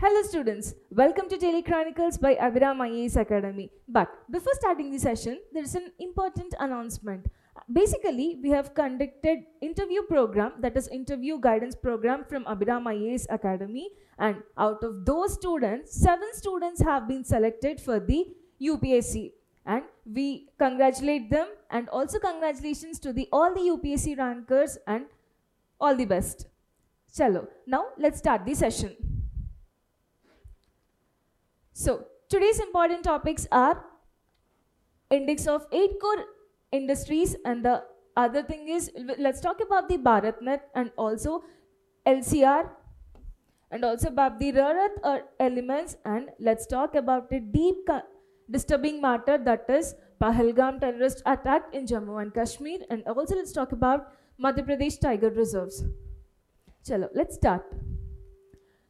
Hello students, welcome to Daily Chronicles by Abhiram Ias Academy. But before starting the session, there is an important announcement. Basically, we have conducted interview program, that is interview guidance program from Abhiram Ias Academy, and out of those students, 7 students have been selected for the UPSC. And we congratulate them, and also congratulations to all the UPSC rankers, and all the best. Chalo, now let's start the session. So today's important topics are index of 8 core industries, and the other thing is, let's talk about the BharatNet and also LCR, and also about the rare earth elements, and let's talk about the deep disturbing matter, that is Pahalgam terrorist attack in Jammu and Kashmir, and also let's talk about Madhya Pradesh tiger reserves. Chalo, let's start.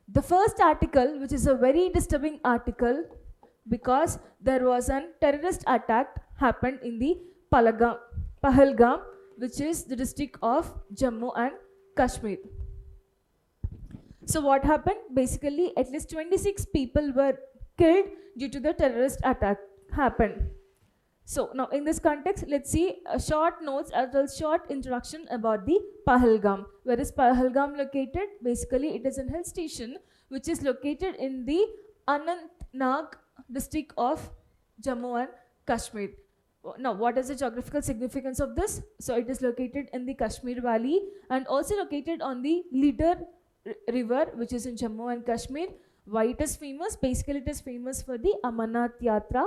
The first article, which is a very disturbing article, because there was a terrorist attack happened in the Pahalgam, which is the district of Jammu and Kashmir. So what happened? Basically, at least 26 people were killed due to the terrorist attack happened. So now in this context, let's see a short notes as well as short introduction about the Pahalgam. Where is Pahalgam located? Basically, it is a hill station which is located in the Anantnag district of Jammu and Kashmir. Now, what is the geographical significance of this? So it is located in the Kashmir Valley and also located on the Leader River, which is in Jammu and Kashmir. Why it is famous? Basically, it is famous for the Amarnath Yatra.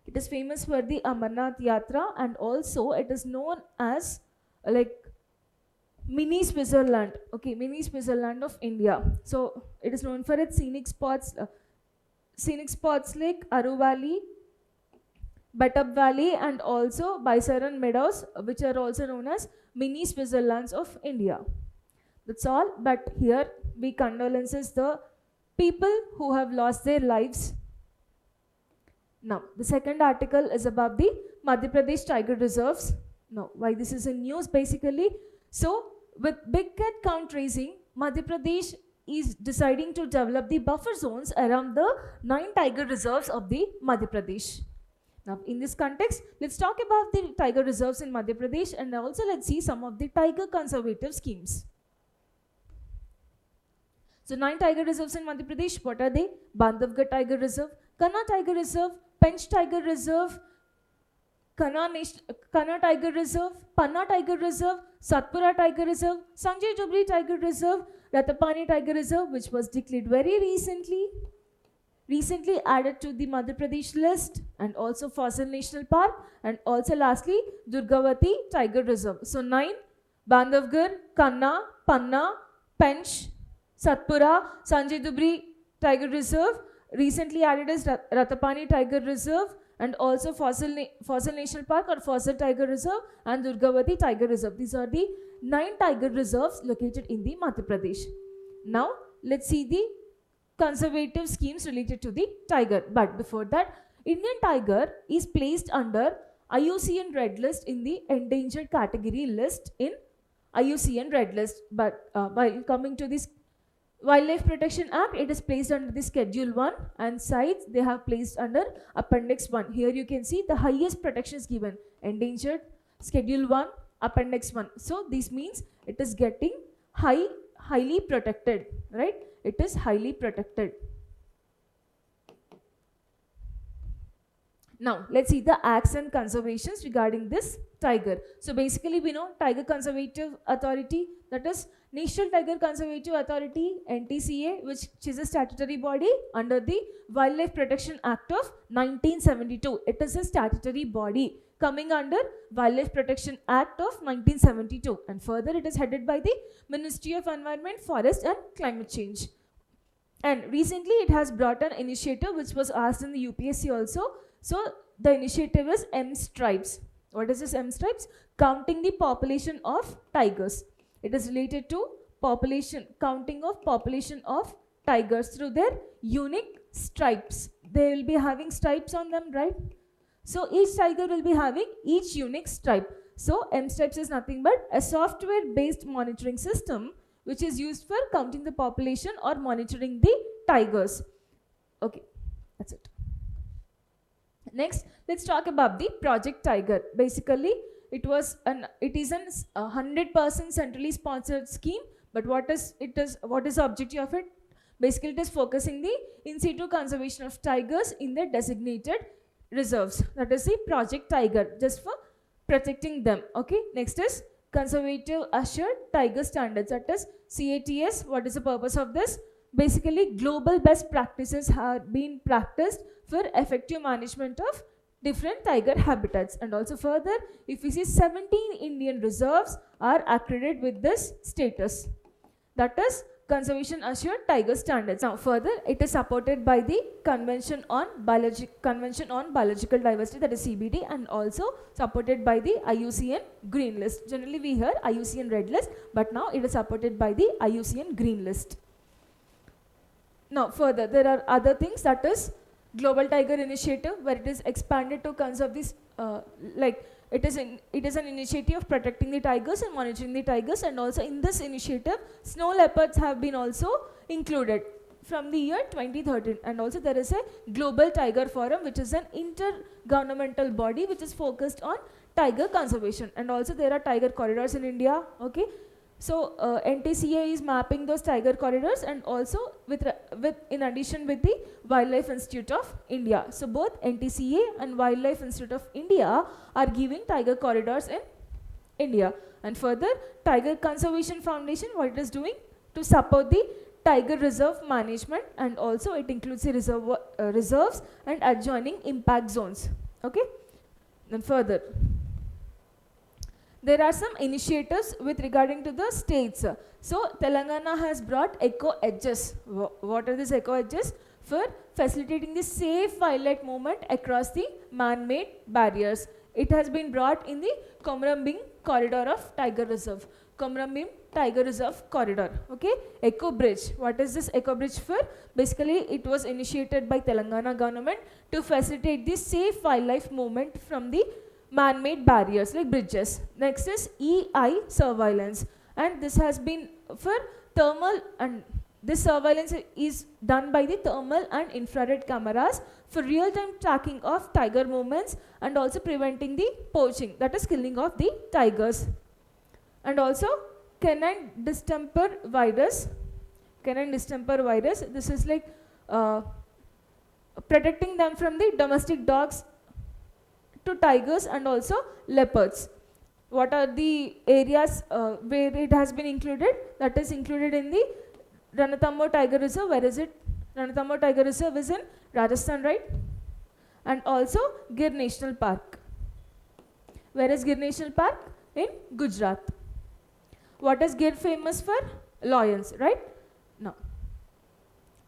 It is famous for the Amarnath Yatra, and also it is known as like mini Switzerland. Okay, mini Switzerland of India. So it is known for its scenic spots like Aru Valley, Batap Valley, and also Baisaran Meadows, which are also known as mini Switzerlands of India. That's all. But here we condolences the people who have lost their lives. Now, the second article is about the Madhya Pradesh tiger reserves. Now, why this is in news basically? So, with big cat count raising, Madhya Pradesh is deciding to develop the buffer zones around the 9 tiger reserves of the Madhya Pradesh. Now, in this context, let's talk about the tiger reserves in Madhya Pradesh, and also let's see some of the tiger conservative schemes. So, 9 tiger reserves in Madhya Pradesh, what are they? Bandhavgarh Tiger Reserve, Kanha Tiger Reserve, Pench Tiger Reserve, Kanha Tiger Reserve, Panna Tiger Reserve, Satpura Tiger Reserve, Sanjay Dubri Tiger Reserve, Ratapani Tiger Reserve, which was declared very recently added to the Madhya Pradesh list, and also Fossil National Park, and also lastly Durgavati Tiger Reserve. So 9, Bandhavgarh, Kanha, Panna, Pench, Satpura, Sanjay Dubri Tiger Reserve, recently added as Ratapani Tiger Reserve, and also Fossil National Park or Fossil Tiger Reserve, and Durgavati Tiger Reserve. These are the 9 tiger reserves located in the Madhya Pradesh. Now, let's see the conservative schemes related to the tiger. But before that, Indian tiger is placed under IUCN Red List in the endangered category list in IUCN Red List. But while coming to this Wildlife Protection Act, it is placed under the Schedule 1, and sites they have placed under Appendix 1. Here you can see the highest protection is given, endangered, Schedule 1, Appendix 1. So this means it is getting highly protected, right? It is highly protected. Now, let's see the acts and conservations regarding this tiger. So basically, we know Tiger Conservative Authority, that is National Tiger Conservative Authority, NTCA, which is a statutory body under the Wildlife Protection Act of 1972. It is a statutory body coming under Wildlife Protection Act of 1972, and further it is headed by the Ministry of Environment, Forest and Climate Change. And recently it has brought an initiative which was asked in the UPSC also. So the initiative is M-Stripes. What is this M-Stripes? Counting the population of tigers. It is related to counting of population of tigers through their unique stripes. They will be having stripes on them, right? So each tiger will be having each unique stripe. So M-Stripes is nothing but a software based monitoring system which is used for counting the population or monitoring the tigers. Okay, that's it. Next, let's talk about the Project Tiger. Basically, it is an 100% centrally sponsored scheme. But what is the objective of it? Basically, it is focusing the in situ conservation of tigers in the designated reserves. That is the Project Tiger, just for protecting them. Okay. Next is Conservative Assured Tiger Standards. That is CATS. What is the purpose of this? Basically, global best practices have been practiced for effective management of different tiger habitats. And also further, if we see 17 Indian reserves are accredited with this status. That is Conservation Assured Tiger Standards. Now further, it is supported by the Convention on Biological Diversity, that is CBD, and also supported by the IUCN Green List. Generally we hear IUCN Red List, but now it is supported by the IUCN Green List. Now further, there are other things, that is Global Tiger Initiative, where it is expanded to conserve this, it is an initiative of protecting the tigers and monitoring the tigers. And also in this initiative, snow leopards have been also included from the year 2013. And also there is a Global Tiger Forum, which is an intergovernmental body which is focused on tiger conservation. And also there are tiger corridors in India. Okay. So NTCA is mapping those tiger corridors, and also in addition with the Wildlife Institute of India. So both NTCA and Wildlife Institute of India are giving tiger corridors in India. And further, Tiger Conservation Foundation, what it is doing to support the tiger reserve management, and also it includes the reserves and adjoining impact zones. Okay. Then further, there are some initiatives with regarding to the states. So Telangana has brought eco edges. What are these eco edges? For facilitating the safe wildlife movement across the man-made barriers. It has been brought in the Komrambim corridor of Tiger Reserve. Komrambim Tiger Reserve corridor. Okay. Eco bridge. What is this eco bridge for? Basically, it was initiated by Telangana government to facilitate the safe wildlife movement from the man-made barriers like bridges. Next is EI surveillance, and this has been for thermal, and this surveillance is done by the thermal and infrared cameras for real-time tracking of tiger movements, and also preventing the poaching, that is killing of the tigers. And also canine distemper virus. This is like protecting them from the domestic dogs to tigers and also leopards. What are the areas where it has been included? That is included in the Ranthambore Tiger Reserve. Where is it? Ranthambore Tiger Reserve is in Rajasthan, right? And also Gir National Park. Where is Gir National Park? In Gujarat. What is Gir famous for? Lions, right? Now,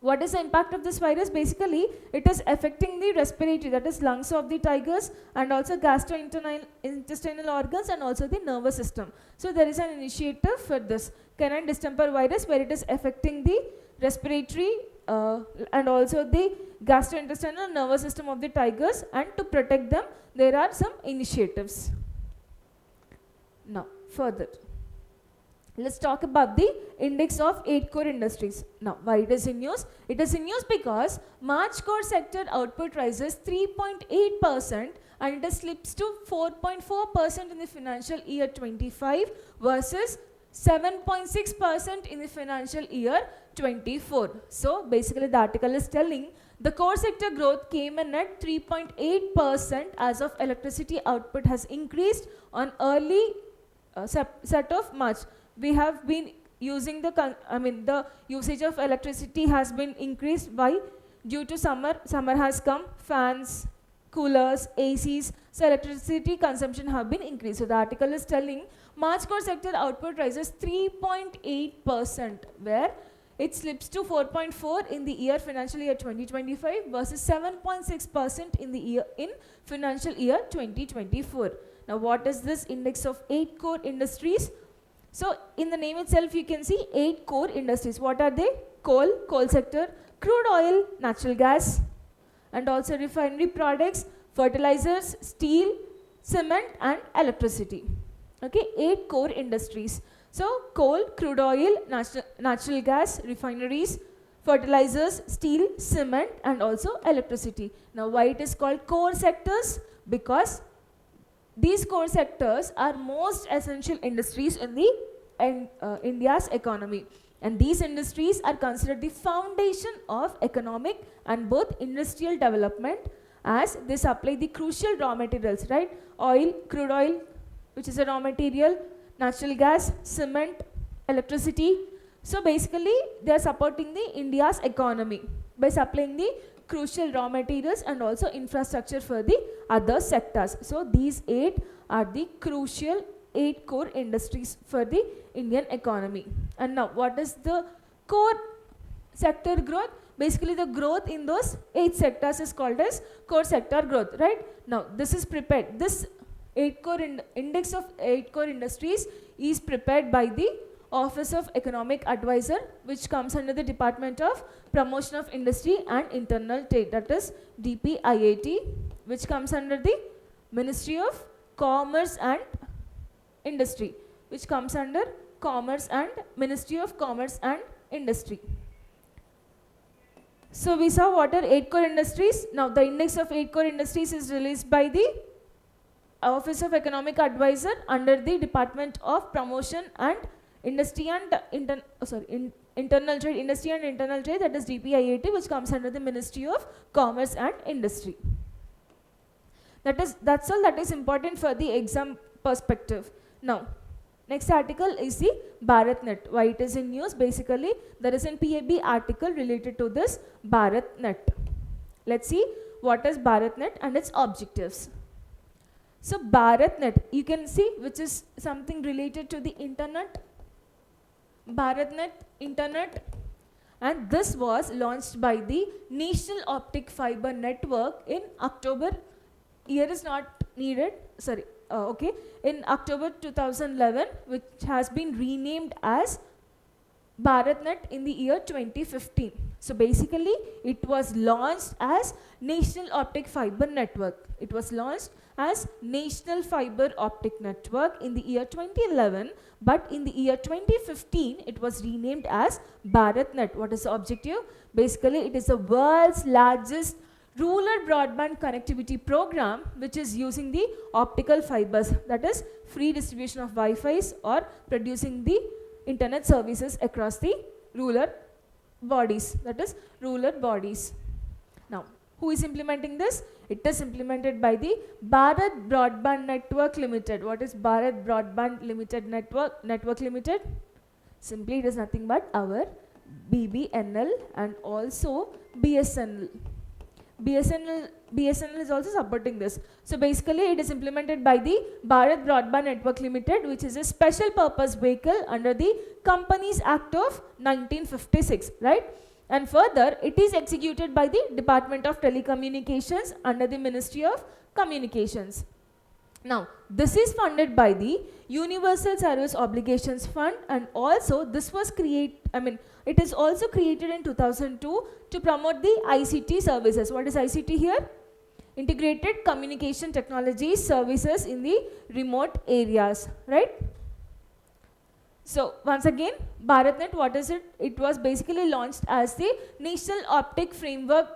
what is the impact of this virus? Basically, it is affecting the respiratory, that is lungs of the tigers, and also gastrointestinal organs, and also the nervous system. So there is an initiative for this canine distemper virus, where it is affecting the respiratory and also the gastrointestinal nervous system of the tigers, and to protect them, there are some initiatives. Now, further, let's talk about the index of 8 core industries. Now, why it is in news? It is in news because March core sector output rises 3.8% and it slips to 4.4% in the financial year 25 versus 7.6% in the financial year 24. So, basically the article is telling the core sector growth came in at 3.8% as of electricity output has increased on early set of March. We have been using the usage of electricity has been increased. Why? Due to summer has come, fans, coolers, ACs, so electricity consumption have been increased. So the article is telling March core sector output rises 3.8%, where it slips to 4.4 in the financial year 2025 versus 7.6% in financial year 2024. Now what is this index of 8 core industries? So in the name itself you can see 8 core industries. What are they? Coal sector, crude oil, natural gas, and also refinery products, fertilizers, steel, cement and electricity. Okay, 8 core industries. So coal, crude oil, natural gas, refineries, fertilizers, steel, cement, and also electricity. Now why it is called core sectors? Because these core sectors are most essential industries in the India's economy, and these industries are considered the foundation of economic and both industrial development, as they supply the crucial raw materials, right? Oil, crude oil, which is a raw material, natural gas, cement, electricity. So basically they are supporting the India's economy by supplying the crucial raw materials and also infrastructure for the other sectors. So these 8 are the crucial 8 core industries for the Indian economy. And now what is the core sector growth? Basically the growth in those 8 sectors is called as core sector growth, right? Now this is prepared, this 8 core index of 8 core industries is prepared by the Office of Economic Advisor, which comes under the Department of Promotion of Industry and Internal Trade, that is DPIAT, which comes under the Ministry of Commerce and Industry, which comes under Commerce and Ministry of Commerce and Industry. So we saw what are 8 core industries. Now the index of 8 core industries is released by the Office of Economic Advisor under the Department of Promotion and Industry and Internal Trade, Industry and Internal Trade, that is DPIAT, which comes under the Ministry of Commerce and Industry. That's all that is important for the exam perspective. Now next article is the BharatNet. Why it is in news? Basically there is an PAB article related to this BharatNet. Let's see what is BharatNet and its objectives. So BharatNet, you can see, which is something related to the internet. BharatNet, internet, and this was launched by the National Optic Fiber Network in October, year is not needed, sorry, okay, in October 2011, which has been renamed as BharatNet in the year 2015. So basically it was launched as National Optic Fiber Network. It was launched as National Fiber Optic Network in the year 2011, but in the year 2015 it was renamed as BharatNet. What is the objective? Basically it is the world's largest rural broadband connectivity program, which is using the optical fibers, that is free distribution of Wi-Fi's or producing the internet services across the rural bodies, that is rural bodies. Now who is implementing this? It is implemented by the Bharat Broadband Network Limited. What is Bharat Broadband Limited Network Limited? Simply it is nothing but our BBNL and also BSNL. BSNL is also supporting this. So basically it is implemented by the Bharat Broadband Network Limited, which is a special purpose vehicle under the Companies Act of 1956, right? And further it is executed by the Department of Telecommunications under the Ministry of Communications. Now this is funded by the Universal Service Obligations Fund, and also this was it is also created in 2002 to promote the ICT services. What is ICT here? Integrated Communication Technology Services in the remote areas, right? So once again, BharatNet, what is it? It was basically launched as the National Optic Fiber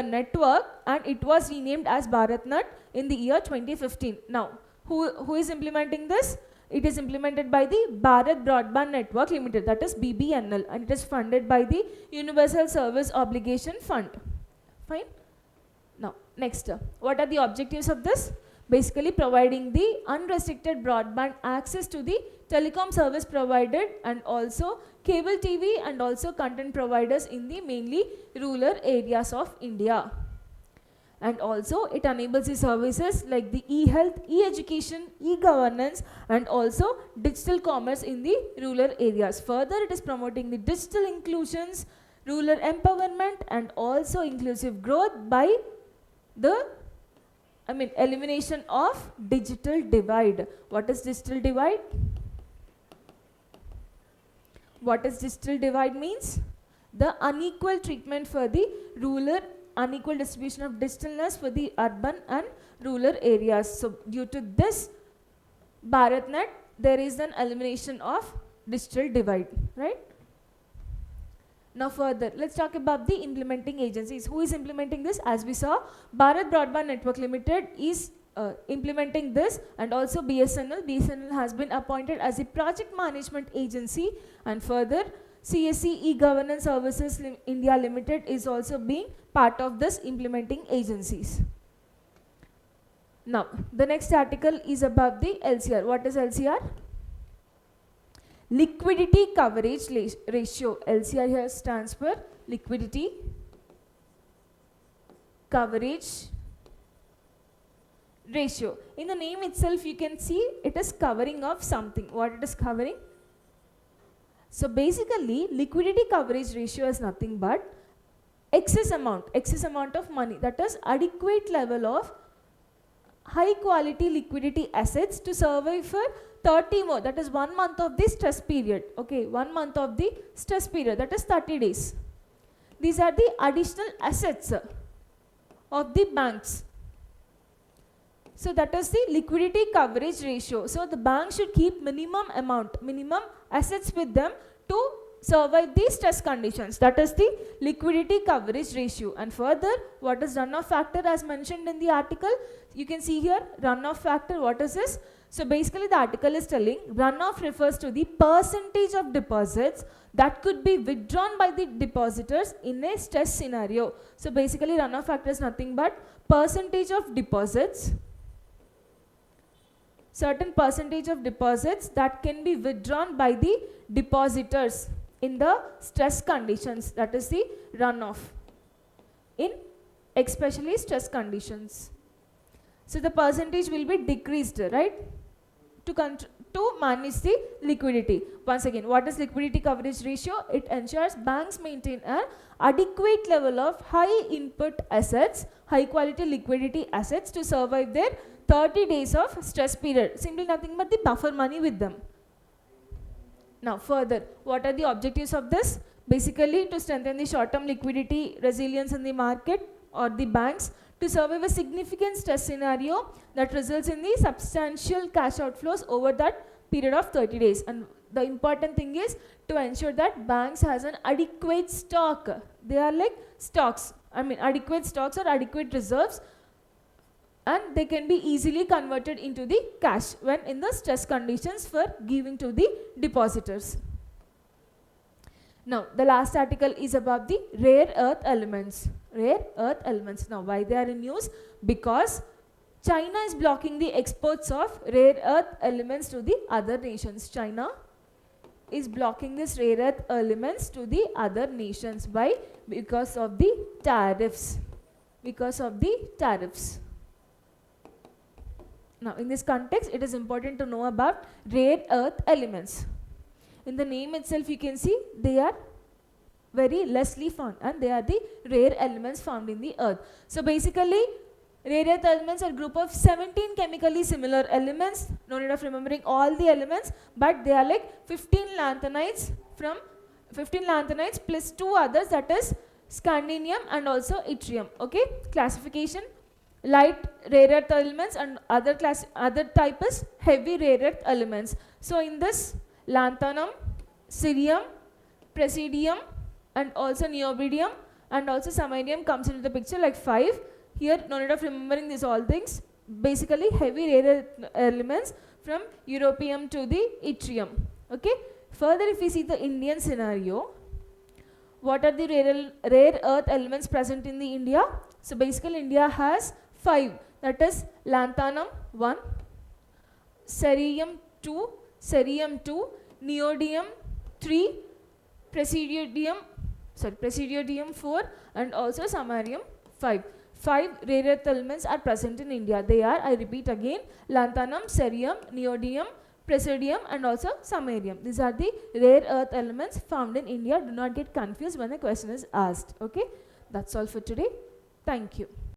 Network, and it was renamed as BharatNet in the year 2015. Now who is implementing this? It is implemented by the Bharat Broadband Network Limited, that is BBNL, and it is funded by the Universal Service Obligation Fund. Fine. Now next, what are the objectives of this? Basically providing the unrestricted broadband access to the telecom service provided and also cable TV and also content providers in the mainly rural areas of India. And also it enables the services like the e-health, e-education, e-governance and also digital commerce in the rural areas. Further, it is promoting the digital inclusions, rural empowerment and also inclusive growth by the elimination of digital divide. What is digital divide? What is digital divide means? The unequal treatment for the rural, unequal distribution of digitalness for the urban and rural areas. So due to this BharatNet, there is an elimination of digital divide, right? Now further, let's talk about the implementing agencies. Who is implementing this? As we saw, Bharat Broadband Network Limited is implementing this, and also BSNL. BSNL has been appointed as a project management agency, and further CSC E-Governance Services India Limited is also being part of this implementing agencies. Now the next article is about the LCR. What is LCR? Liquidity coverage ratio. LCR here stands for liquidity coverage ratio. In the name itself you can see it is covering of something. What it is covering? So basically liquidity coverage ratio is nothing but excess amount of money, that is adequate level of high quality liquidity assets to survive for 30 more, that is 1 month of the stress period. Okay, 1 month of the stress period, that is 30 days. These are the additional assets of the banks. So that is the liquidity coverage ratio. So the bank should keep minimum assets with them to survive the stress conditions. That is the liquidity coverage ratio. And further, what is runoff factor as mentioned in the article? You can see here runoff factor. What is this? So basically the article is telling runoff refers to the percentage of deposits that could be withdrawn by the depositors in a stress scenario. So basically runoff factor is nothing but percentage of deposits, certain percentage of deposits that can be withdrawn by the depositors in the stress conditions. That is the runoff in especially stress conditions. So the percentage will be decreased, right, to manage the liquidity. Once again, what is liquidity coverage ratio? It ensures banks maintain an adequate level of high input assets, high quality liquidity assets to survive their 30 days of stress period. Simply nothing but the buffer money with them. Now further, what are the objectives of this? Basically to strengthen the short-term liquidity resilience in the market or the banks, to survive a significant stress scenario that results in the substantial cash outflows over that period of 30 days. And the important thing is to ensure that banks has an adequate stock. They are like stocks, adequate stocks or adequate reserves, and they can be easily converted into the cash when in the stress conditions for giving to the depositors. Now the last article is about the rare earth elements. Rare earth elements. Now why they are in news? Because China is blocking the exports of rare earth elements to the other nations. China is blocking this rare earth elements to the other nations. Why? Because of the tariffs. Because of the tariffs. Now in this context it is important to know about rare earth elements. In the name itself you can see they are very lessly found and they are the rare elements found in the earth. So basically rare earth elements are a group of 17 chemically similar elements. No need of remembering all the elements, but they are like 15 lanthanides plus 2 others, that is scandium and also yttrium. Okay, classification: light rare earth elements, and other type is heavy rare earth elements. So in this lanthanum, cerium, praseodymium and also niobidium and also samarium comes into the picture, like 5. Here no need of remembering these all things. Basically heavy rare earth elements from europium to the yttrium. Okay. Further, if we see the Indian scenario, what are the rare earth elements present in the India? So basically India has 5, that is lanthanum 1, cerium 2, neodymium 3, praseodymium 4 and also samarium 5. 5 rare earth elements are present in India. They are, I repeat again, lanthanum, cerium, neodymium, praseodymium and also samarium. These are the rare earth elements found in India. Do not get confused when a question is asked. Okay, that's all for today. Thank you.